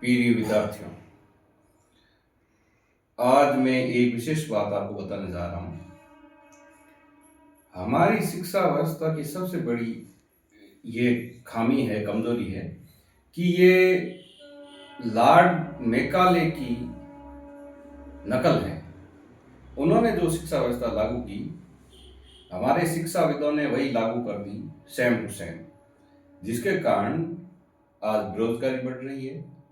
प्रिय विद्यार्थियों, आज मैं एक विशेष बात आपको बताने जा रहा हूँ। हमारी शिक्षा व्यवस्था की सबसे बड़ी ये खामी है, कमजोरी है कि ये लॉर्ड मैकाले की नकल है। उन्होंने जो शिक्षा व्यवस्था लागू की, हमारे शिक्षाविदों ने वही लागू कर दी, सेम टू सेम, जिसके कारण आज बेरोजगारी बढ़ रही है।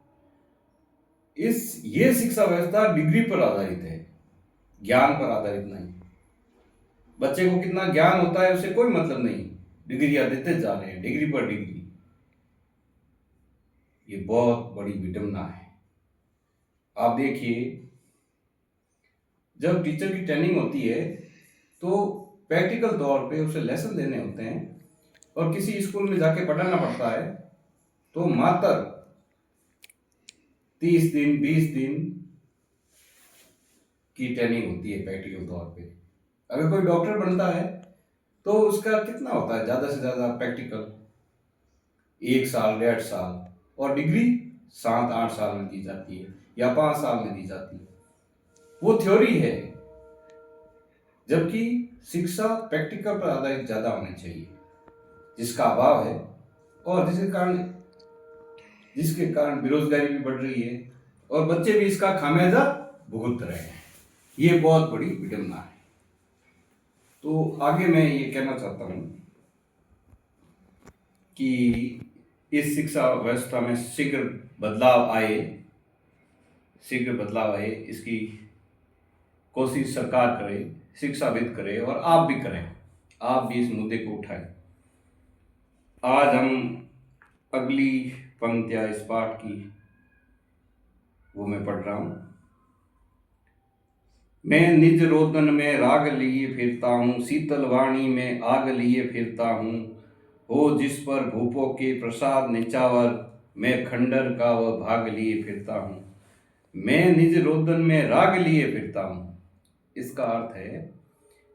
ये शिक्षा व्यवस्था डिग्री पर आधारित है, ज्ञान पर आधारित नहीं। बच्चे को कितना ज्ञान होता है उसे कोई मतलब नहीं, डिग्रियां देते जा रहे हैं, डिग्री पर डिग्री। ये बहुत बड़ी विडंबना है। आप देखिए, जब टीचर की ट्रेनिंग होती है तो प्रैक्टिकल तौर पे उसे लेसन देने होते हैं और किसी स्कूल में जाके पढ़ाना पड़ता है, तो मात्र 30 दिन 20 दिन की ट्रेनिंग होती है प्रैक्टिकल तौर पे। अगर कोई डॉक्टर बनता है तो उसका कितना होता है, ज्यादा से ज्यादा प्रैक्टिकल 1 साल 1.5 साल, और डिग्री 7-8 साल में दी जाती है या 5 साल में दी जाती है। वो थ्योरी है, जबकि शिक्षा प्रैक्टिकल पर आधारित ज्यादा होनी चाहिए, जिसका अभाव है और जिसके कारण बेरोजगारी भी बढ़ रही है और बच्चे भी इसका खामियाजा भुगत रहे हैं। ये बहुत बड़ी विडंबना है। तो आगे मैं ये कहना चाहता हूं कि इस शिक्षा व्यवस्था में शीघ्र बदलाव आए, इसकी कोशिश सरकार करे, शिक्षाविद करे और आप भी करें। आप भी इस मुद्दे को उठाएं। आज हम अगली पंक्तियां इस पाठ की वो मैं पढ़ रहा हूं। मैं निज रोदन में राग लिए फिरता हूँ, शीतल वाणी में आग लिए फिरता हूँ। हो जिस पर भूपों के प्रसाद निचावर, मैं खंडर का वह भाग लिए फिरता हूँ। मैं निज रोदन में राग लिए फिरता हूँ। इसका अर्थ है,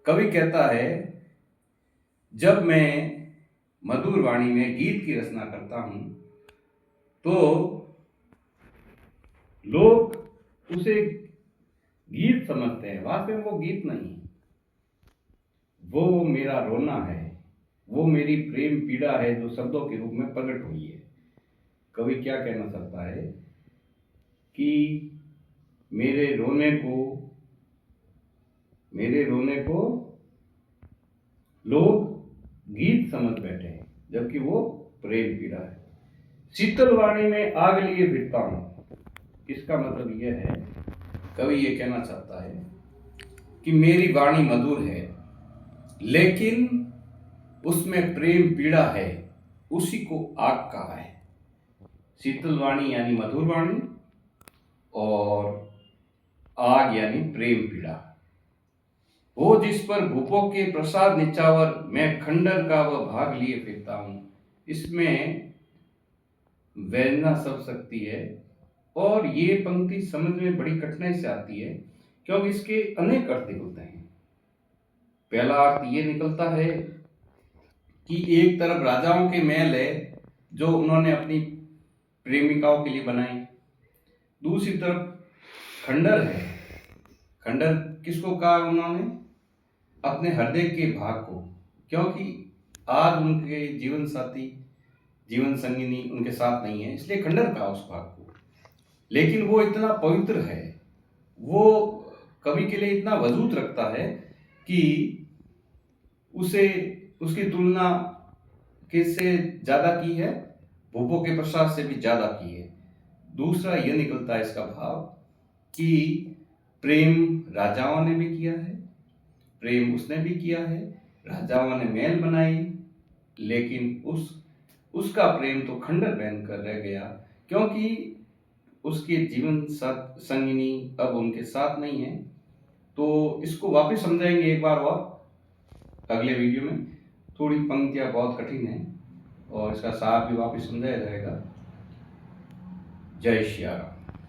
कवि कहता है, जब मैं मधुर वाणी में गीत की रचना करता हूँ तो लोग उसे गीत समझते हैं। वास्तव में वो गीत नहीं, वो मेरा रोना है, वो मेरी प्रेम पीड़ा है जो शब्दों के रूप में प्रकट हुई है। कवि क्या कहना चाहता है कि मेरे रोने को लोग गीत समझ बैठे हैं, जबकि वो प्रेम पीड़ा है। शीतल वाणी में आग लिए फिरता हूं। इसका मतलब यह है, कवि ये कहना चाहता है कि मेरी वाणी मधुर है, लेकिन उसमें प्रेम पीड़ा है, उसी को आग कहा है। शीतल वाणी यानी मधुर वाणी और आग यानी प्रेम पीड़ा। वो जिस पर भूपों के प्रसाद निचावर, मैं खंडर का वह भाग लिए फिरता हूं। इसमें वेदना सब सकती है और ये पंक्ति समझ में बड़ी कठिनाई से आती है, क्योंकि इसके अनेक अर्थ निकलते हैं। पहला अर्थ ये निकलता है कि एक तरफ राजाओं के महल है जो उन्होंने अपनी प्रेमिकाओं के लिए बनाई, दूसरी तरफ खंडर है। खंडर किसको कहा उन्होंने? अपने हृदय के भाग को, क्योंकि आज उनके जीवन साथी, जीवन संगिनी उनके साथ नहीं है, इसलिए खंडर कहा उस भाग को। लेकिन वो इतना पवित्र है, वो कवि के लिए इतना वजूद रखता है कि उसे उसकी तुलना किससे ज्यादा की है? भूपों के प्रसाद से भी ज्यादा की है। दूसरा यह निकलता है इसका भाव कि प्रेम राजाओं ने भी किया है, प्रेम उसने भी किया है। राजाओं ने महल बनाई, लेकिन उसका प्रेम तो खंडर बनकर रह गया, क्योंकि उसके जीवन संगिनी अब उनके साथ नहीं है। तो इसको वापस समझाएंगे एक बार और अगले वीडियो में। थोड़ी पंक्तियां बहुत कठिन है और इसका सार भी वापस समझाया जाएगा। जय श्री राम।